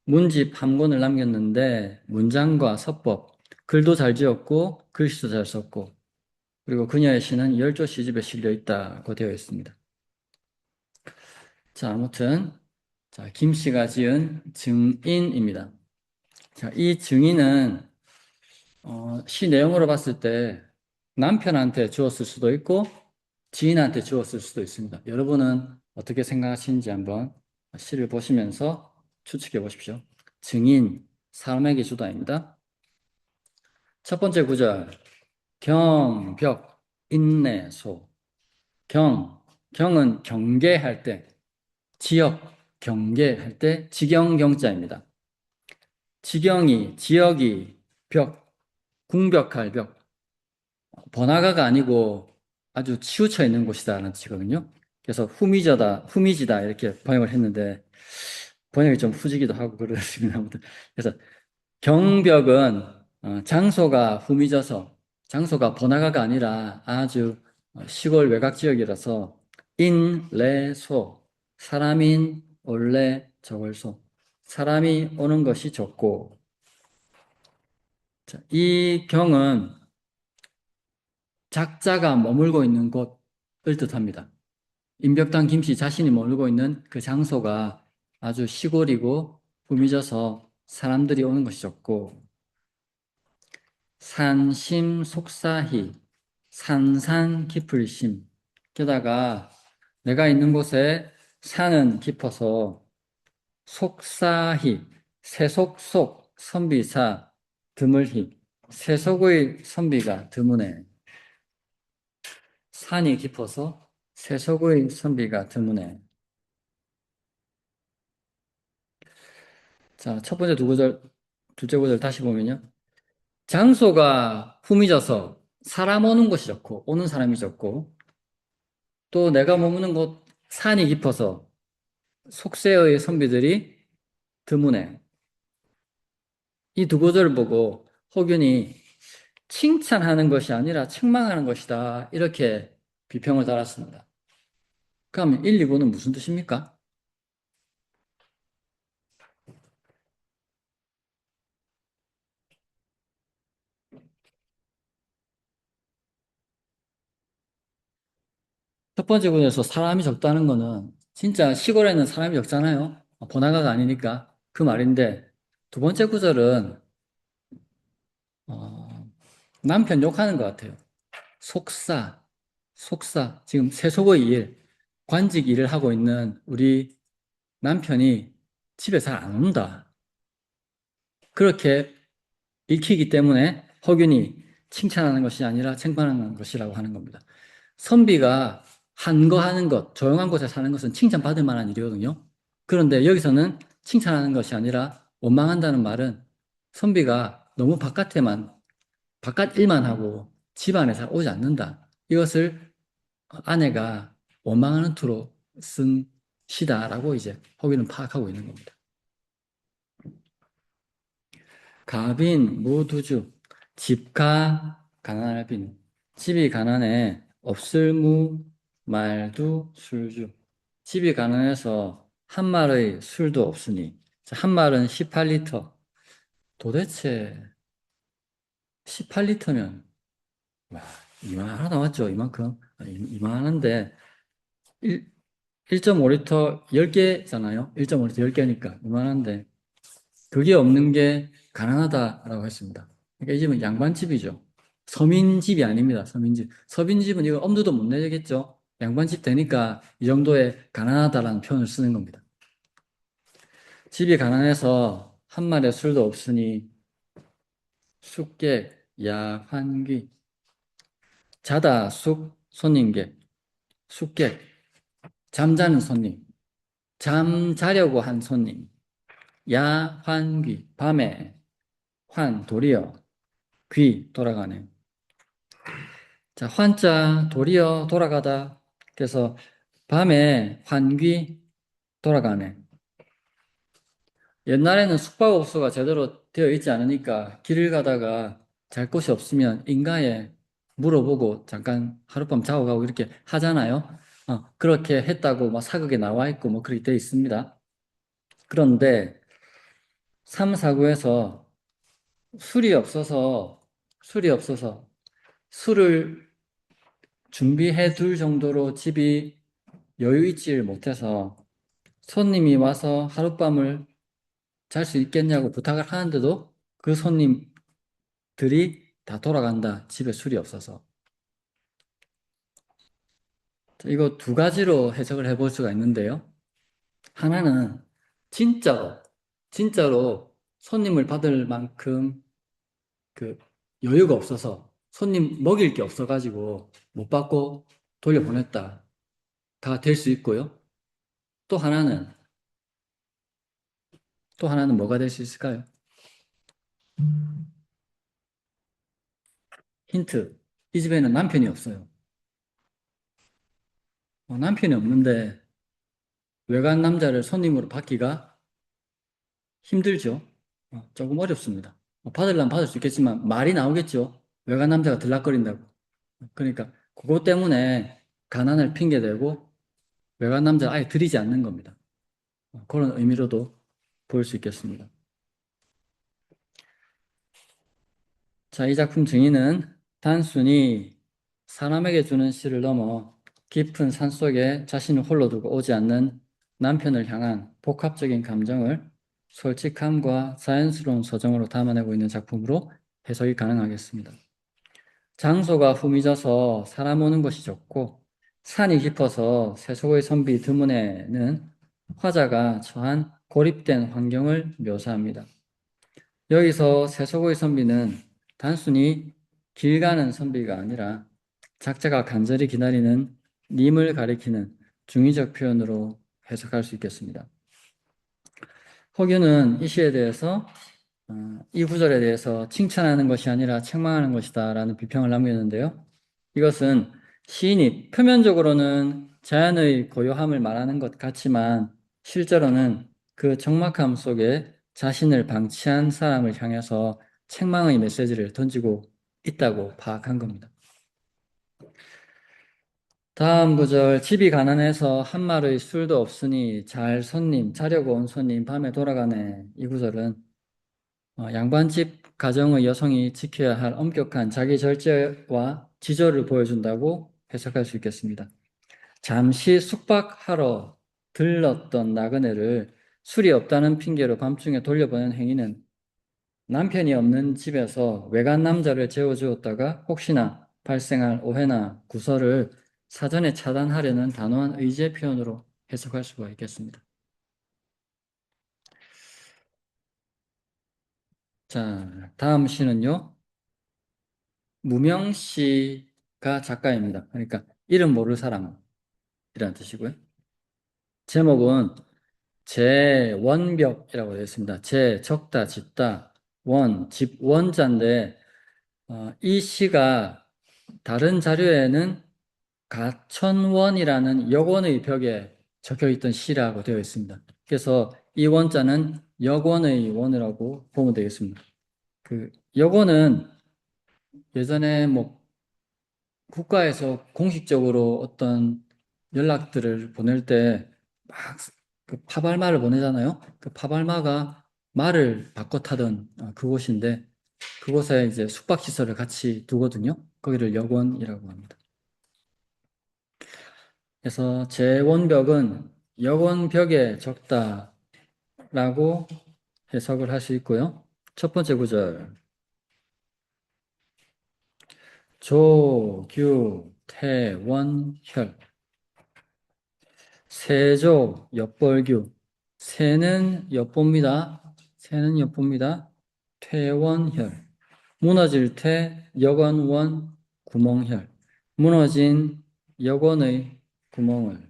문집 한 권을 남겼는데 문장과 서법, 글도 잘 지었고 글씨도 잘 썼고 그리고 그녀의 시는 열조 시집에 실려 있다고 되어 있습니다. 자, 아무튼 자, 김 씨가 지은 증인입니다. 자, 이 증인은 시 내용으로 봤을 때 남편한테 주었을 수도 있고 지인한테 주었을 수도 있습니다. 여러분은 어떻게 생각하시는지 한번 시를 보시면서 추측해 보십시오. 증인, 사람에게 주다입니다. 첫 번째 구절, 경벽, 인내소. 경은 경계할 때, 지역, 경계할 때 지경경자입니다. 지역이 벽, 궁벽할 벽, 번화가가 아니고 아주 치우쳐 있는 곳이다라는 뜻이거든요. 그래서 후미지다 이렇게 번역을 했는데 번역이 좀 후지기도 하고 그렇습니다. 아무튼 그래서 경벽은 장소가 후미져서 장소가 번화가가 아니라 아주 시골 외곽 지역이라서 인레소 사람인 올레 저월소 사람이 오는 것이 좋고 자, 이 경은 작자가 머물고 있는 곳을 뜻합니다. 임벽당 김씨 자신이 머물고 있는 그 장소가 아주 시골이고 후미져서 사람들이 오는 것이 좋고 산심 속사희 산산 깊을 심 게다가 내가 있는 곳에 산은 깊어서 속사희 세속속 선비사 드물희 세속의 선비가 드무네 산이 깊어서 세속의 선비가 드무네. 자, 첫 번째 두 구절, 둘째 구절 다시 보면요. 장소가 후미져서 사람 오는 곳이 좋고, 오는 사람이 좋고, 또 내가 머무는 곳 산이 깊어서 속세의 선비들이 드무네. 이 두 구절을 보고 혹윤이 칭찬하는 것이 아니라 책망하는 것이다. 이렇게 비평을 달았습니다. 그럼 1, 2부는 무슨 뜻입니까? 첫 번째 구절에서 사람이 적다는 거는 진짜 시골에는 사람이 적잖아요. 번화가가 아니니까 그 말인데 두 번째 구절은 어, 남편 욕하는 것 같아요. 속사 지금 세속의 일, 관직 일을 하고 있는 우리 남편이 집에 잘 안 온다. 그렇게 읽히기 때문에 허균이 칭찬하는 것이 아니라 책망하는 것이라고 하는 겁니다. 선비가 한거하는 것, 조용한 곳에 사는 것은 칭찬받을 만한 일이거든요. 그런데 여기서는 칭찬하는 것이 아니라 원망한다는 말은 선비가 너무 바깥 일만 하고 집안에 잘 오지 않는다. 이것을 아내가 원망하는 투로 쓴 시다라고 이제 허균은 파악하고 있는 겁니다. 가빈, 무두주, 집가, 가난할 빈. 집이 가난해, 없을 무, 말두, 술주. 집이 가난해서 한 말의 술도 없으니. 한 말은 18리터. 도대체 18리터면, 와, 이만하나 나왔죠, 이만큼. 이만한데, 1.5리터 10개잖아요. 1.5리터 10개니까 이만한데 그게 없는 게 가난하다라고 했습니다. 그러니까 이 집은 양반집이죠. 서민집이 아닙니다. 서민집. 서민집은 이거 엄두도 못 내겠죠. 양반집 되니까 이 정도의 가난하다라는 표현을 쓰는 겁니다. 집이 가난해서 한 말에 술도 없으니 숙객, 야환귀, 자다 숙, 손님객, 숙객, 잠자는 손님, 잠자려고 한 손님, 야환귀, 밤에, 환, 도리어, 귀, 돌아가네. 자, 환자, 도리어, 돌아가다. 그래서 밤에 환귀, 돌아가네. 옛날에는 숙박업소가 제대로 되어 있지 않으니까 길을 가다가 잘 곳이 없으면 인가에 물어보고 잠깐 하룻밤 자고 가고 이렇게 하잖아요. 그렇게 했다고 뭐 사극에 나와 있고 뭐 그렇게 되어 있습니다. 그런데 3, 4구에서 술이 없어서 술을 준비해 둘 정도로 집이 여유 있지를 못해서 손님이 와서 하룻밤을 잘 수 있겠냐고 부탁을 하는데도 그 손님들이 다 돌아간다. 집에 술이 없어서. 이거 두 가지로 해석을 해볼 수가 있는데요. 하나는 진짜로 손님을 받을 만큼 그 여유가 없어서 손님 먹일 게 없어가지고 못 받고 돌려보냈다. 다 될 수 있고요. 또 하나는, 또 하나는 뭐가 될 수 있을까요? 힌트. 이 집에는 남편이 없어요. 남편이 없는데 외간 남자를 손님으로 받기가 힘들죠. 조금 어렵습니다. 받으려면 받을 수 있겠지만 말이 나오겠죠. 외간 남자가 들락거린다고. 그러니까 그것 때문에 가난을 핑계대고 외간 남자를 아예 들이지 않는 겁니다. 그런 의미로도 볼 수 있겠습니다. 자, 이 작품 증인은 단순히 사람에게 주는 시를 넘어 깊은 산속에 자신을 홀로 두고 오지 않는 남편을 향한 복합적인 감정을 솔직함과 자연스러운 서정으로 담아내고 있는 작품으로 해석이 가능하겠습니다. 장소가 후미져서 사람 오는 것이 좋고 산이 깊어서 세속의 선비 드문에는 화자가 처한 고립된 환경을 묘사합니다. 여기서 세속의 선비는 단순히 길 가는 선비가 아니라 작자가 간절히 기다리는 님을 가리키는 중의적 표현으로 해석할 수 있겠습니다. 허균은 이 시에 대해서 이 구절에 대해서 칭찬하는 것이 아니라 책망하는 것이다 라는 비평을 남겼는데요. 이것은 시인이 표면적으로는 자연의 고요함을 말하는 것 같지만 실제로는 그 적막함 속에 자신을 방치한 사람을 향해서 책망의 메시지를 던지고 있다고 파악한 겁니다. 다음 구절, 집이 가난해서 한 말의 술도 없으니 자려고 온 손님 밤에 돌아가네. 이 구절은 양반집 가정의 여성이 지켜야 할 엄격한 자기 절제와 지조를 보여준다고 해석할 수 있겠습니다. 잠시 숙박하러 들렀던 나그네를 술이 없다는 핑계로 밤중에 돌려보낸 행위는 남편이 없는 집에서 외간 남자를 재워주었다가 혹시나 발생할 오해나 구설을 사전에 차단하려는 단호한 의지의 표현으로 해석할 수가 있겠습니다. 자, 다음 시는요. 무명 씨가 작가입니다. 그러니까 이름 모를 사람이라는 뜻이고요. 제목은 제원벽이라고 되어 있습니다. 적다, 짚다, 집, 원자인데 이 시가 다른 자료에는 가천원이라는 역원의 벽에 적혀있던 시라고 되어 있습니다. 그래서 이 원자는 역원의 원이라고 보면 되겠습니다. 그 역원은 예전에 뭐 국가에서 공식적으로 어떤 연락들을 보낼 때 막 그 파발마를 보내잖아요. 그 파발마가 말을 바꿔 타던 그곳인데 그곳에 이제 숙박시설을 같이 두거든요. 거기를 역원이라고 합니다. 그래서 제원벽은 역원벽에 적다라고 해석을 할 수 있고요. 첫 번째 구절. 조규 태원혈. 세조 엿벌규. 세는 엿봅니다. 세는 엿봅니다. 퇴원혈. 무너질 태 여건원 구멍혈. 무너진 여건의 구멍을.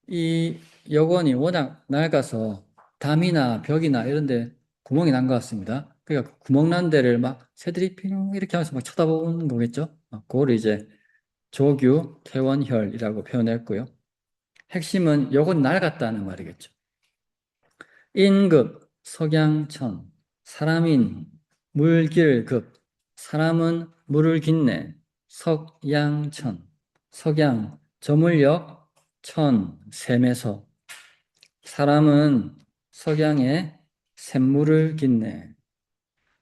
이 여건이 워낙 낡아서 담이나 벽이나 이런 데 구멍이 난 것 같습니다. 그러니까 구멍 난 데를 막 새들이 핑 이렇게 하면서 막 쳐다보는 거겠죠. 그거를 이제 조규 퇴원혈이라고 표현했고요. 핵심은 여건이 낡았다는 말이겠죠. 인급 석양천 사람인 물길급 사람은 물을 긴내 석양천 석양 저물역 천 샘에서 사람은 석양에 샘물을 긴내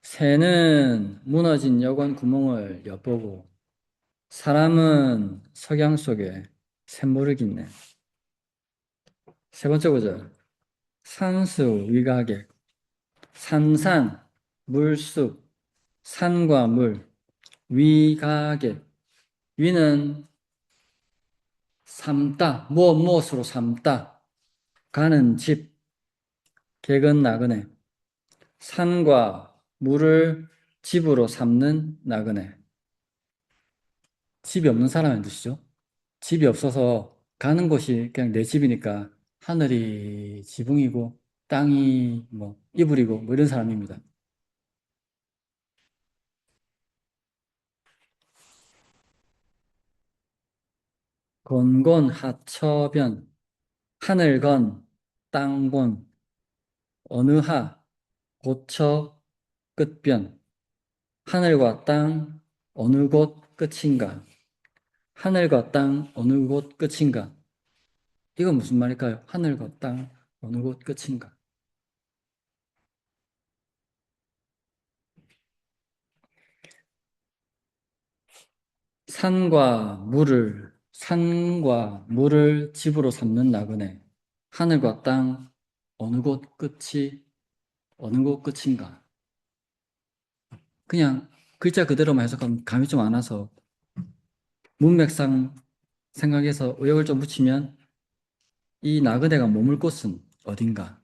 새는 무너진 여관 구멍을 엿보고 사람은 석양 속에 샘물을 긴내. 세 번째 구절. 산수 위가객 산산 물수 산과 물 위가객 위는 삼다 무엇으로 삼다 가는 집 객은 나그네 산과 물을 집으로 삼는 나그네 집이 없는 사람의 뜻이죠. 집이 없어서 가는 곳이 그냥 내 집이니까 하늘이 지붕이고 땅이 뭐 이불이고 뭐 이런 사람입니다. 건곤 하처변 하늘건 땅본 어느 하 고처 끝변 하늘과 땅 어느 곳 끝인가 하늘과 땅 어느 곳 끝인가 이건 무슨 말일까요? 하늘과 땅 어느 곳 끝인가 산과 물을 집으로 삼는 나그네 하늘과 땅 어느 곳 끝인가 그냥 글자 그대로만 해석하면 감이 좀 안 와서 문맥상 생각해서 의역을 좀 붙이면 이 나그네가 머물 곳은 어딘가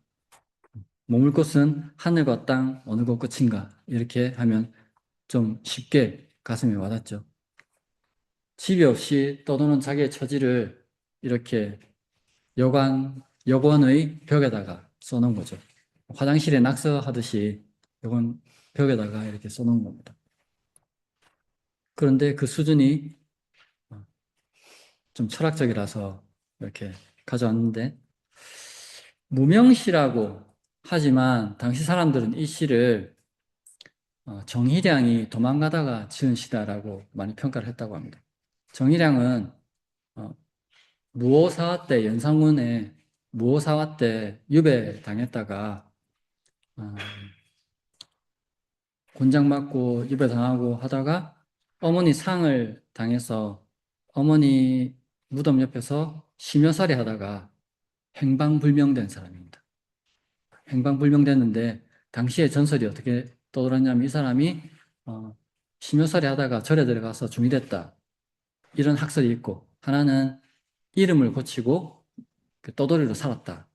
머물 곳은 하늘과 땅 어느 곳 끝인가 이렇게 하면 좀 쉽게 가슴에 와닿죠. 집이 없이 떠도는 자기의 처지를 이렇게 여관의 벽에다가 써놓은 거죠. 화장실에 낙서하듯이 여관 벽에다가 이렇게 써놓은 겁니다. 그런데 그 수준이 좀 철학적이라서 이렇게 가져왔는데 무명시라고 하지만 당시 사람들은 이 시를 정희량이 도망가다가 지은 시다라고 많이 평가를 했다고 합니다. 정희량은 무오사화 때 연산군에 무오사화 때 유배당했다가 곤장맞고 유배당하고 하다가 어머니 상을 당해서 어머니 무덤 옆에서 심여살이 하다가 행방불명된 사람입니다. 행방불명됐는데 당시의 전설이 어떻게 떠돌았냐면 이 사람이 심여살이 하다가 절에 들어가서 중이 됐다. 이런 학설이 있고 하나는 이름을 고치고 떠돌이로 살았다.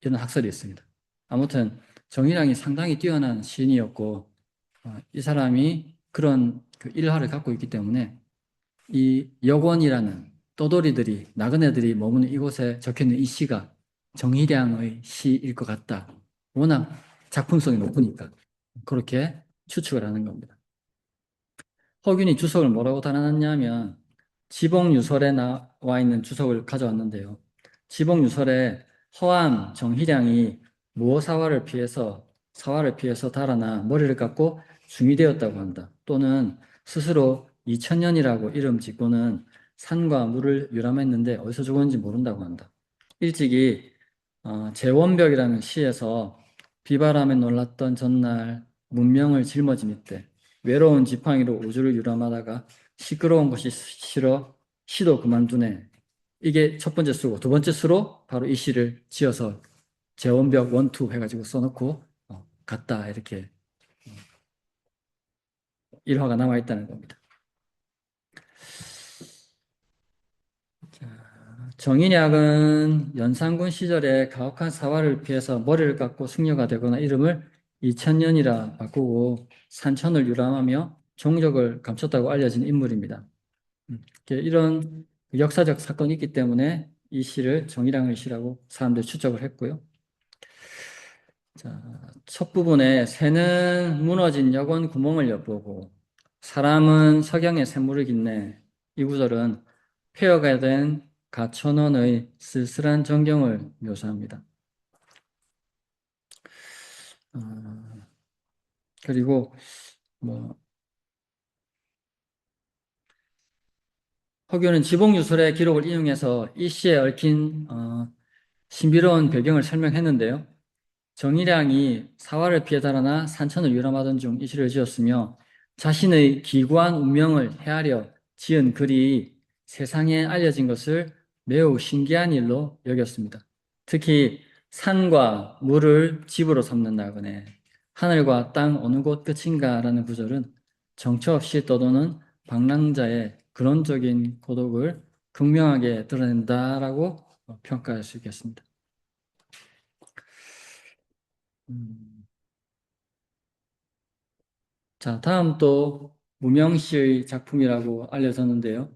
이런 학설이 있습니다. 아무튼 정의량이 상당히 뛰어난 시인이었고 이 사람이 그런 그 일화를 갖고 있기 때문에 이 여권이라는 떠돌이들이 나그네들이 머무는 이곳에 적혀있는 이 시가 정의량의 시일 것 같다. 워낙 작품성이 높으니까 그렇게 추측을 하는 겁니다. 허균이 주석을 뭐라고 달아놨냐면 지봉유설에 나와 있는 주석을 가져왔는데요. 지봉유설에 허암 정희량이 무어사화를 피해서 달아나 머리를 깎고 중이 되었다고 한다. 또는 스스로 2000년이라고 이름 짓고는 산과 물을 유람했는데 어디서 죽었는지 모른다고 한다. 일찍이 제원벽이라는 시에서 비바람에 놀랐던 전날 문명을 짊어진 이때 외로운 지팡이로 우주를 유람하다가 시끄러운 것이 싫어 시도 그만두네. 이게 첫 번째 수고 두 번째 수로 바로 이 시를 지어서 제원벽 원투 해가지고 써놓고 같다. 이렇게 일화가 남아있다는 겁니다. 자, 정인약은 연산군 시절에 가혹한 사활을 피해서 머리를 깎고 숙녀가 되거나 이름을 이천년이라 바꾸고 산천을 유람하며 종적을 감췄다고 알려진 인물입니다. 이런 역사적 사건이 있기 때문에 이 시를 정의량의 시라고 사람들이 추적을 했고요. 자, 첫 부분에 새는 무너진 여관 구멍을 엿보고 사람은 석양에 샘물을 깃네. 이 구절은 폐허가 된 가천원의 쓸쓸한 전경을 묘사합니다. 그리고 뭐 허교는 지봉유설의 기록을 인용해서 이 시에 얽힌 신비로운 배경을 설명했는데요. 정의량이 사활을 피해 달아나 산천을 유람하던 중 이 시를 지었으며 자신의 기구한 운명을 헤아려 지은 글이 세상에 알려진 것을 매우 신기한 일로 여겼습니다. 특히 산과 물을 집으로 삼는 나그네, 하늘과 땅 어느 곳 끝인가 라는 구절은 정처 없이 떠도는 방랑자의 근원적인 고독을 극명하게 드러낸다라고 평가할 수 있겠습니다. 자, 다음 또 무명시의 작품이라고 알려졌는데요.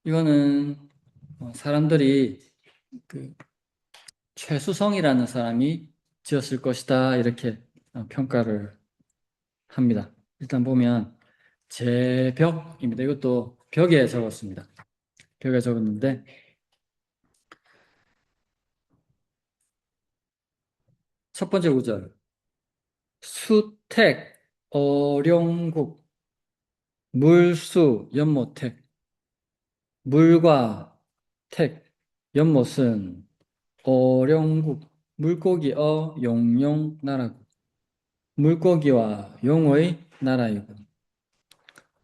이거는 사람들이 그 최수성이라는 사람이 지었을 것이다 이렇게 평가를 합니다. 일단 보면 제벽입니다. 이것도 벽에 적었습니다. 벽에 적었는데 첫 번째 구절 수택 어룡국 물수 연못택 물과 택 연못은 어룡국 물고기 용용 나라고 물고기와 용의 나라이고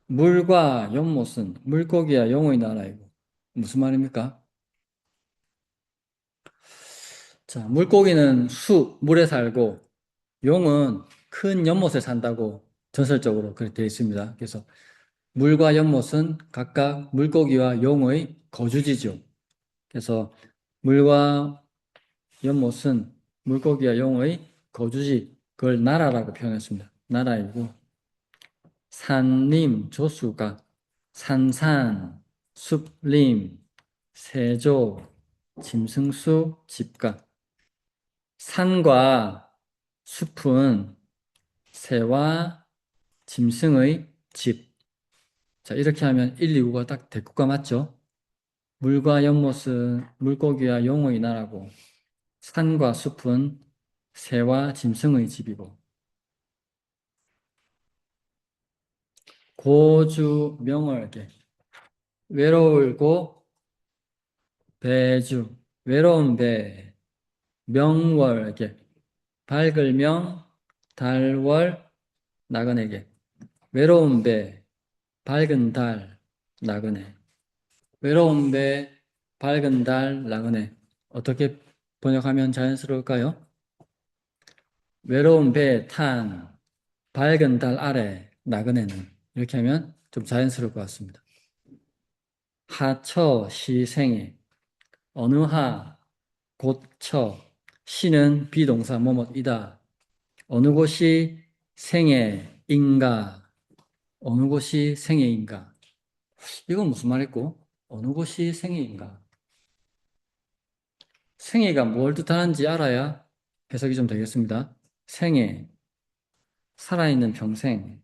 물과 연못은 물고기와 용의 나라이고 무슨 말입니까? 자, 물고기는 물에 살고 용은 큰 연못에 산다고 전설적으로 그렇게 되어 있습니다. 그래서 물과 연못은 각각 물고기와 용의 거주지죠. 그래서 물과 연못은 물고기와 용의 거주지, 그걸 나라라고 표현했습니다. 나라이고 산림, 조수가 산산, 숲림, 세조, 짐승수, 집가 산과 숲은 새와 짐승의 집. 자, 이렇게 하면 1, 2구가 딱 대꾸가 맞죠? 물과 연못은 물고기와 용의 나라고 산과 숲은 새와 짐승의 집이고 고주 명월계 외로울고 배주 외로운 배 명월계 밝을 명 달월 나그네계 외로운 배 밝은 달 나그네 외로운 배 밝은 달 나그네 어떻게 번역하면 자연스러울까요? 외로운 배 탄 밝은 달 아래 나그네는 이렇게 하면 좀 자연스러울 것 같습니다. 하처 시생에 어느 하 곧처 시는 비동사 뭐뭐이다. 어느 곳이 생애인가 어느 곳이 생애인가 이건 무슨 말일고 어느 곳이 생애인가 생애가 뭘 뜻하는지 알아야 해석이 좀 되겠습니다. 생애 살아있는 평생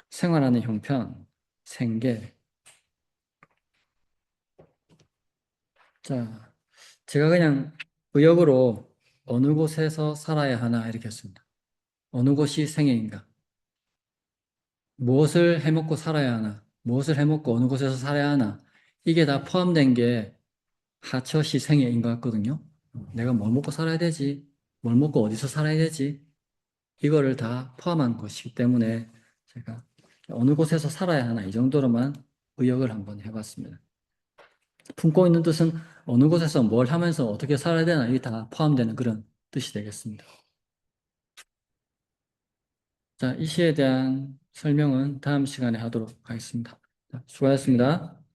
생활하는 형편 생계 자 제가 그냥 의역으로 어느 곳에서 살아야 하나 이렇게 했습니다. 어느 곳이 생애인가? 무엇을 해먹고 살아야 하나? 무엇을 해먹고 어느 곳에서 살아야 하나? 이게 다 포함된 게 하처시 생애인 것 같거든요. 내가 뭘 먹고 살아야 되지? 뭘 먹고 어디서 살아야 되지? 이거를 다 포함한 것이기 때문에 제가 어느 곳에서 살아야 하나 이 정도로만 의역을 한번 해봤습니다. 품고 있는 뜻은 어느 곳에서 뭘 하면서 어떻게 살아야 되나 이게 다 포함되는 그런 뜻이 되겠습니다. 자, 이 시에 대한 설명은 다음 시간에 하도록 하겠습니다. 자, 수고하셨습니다.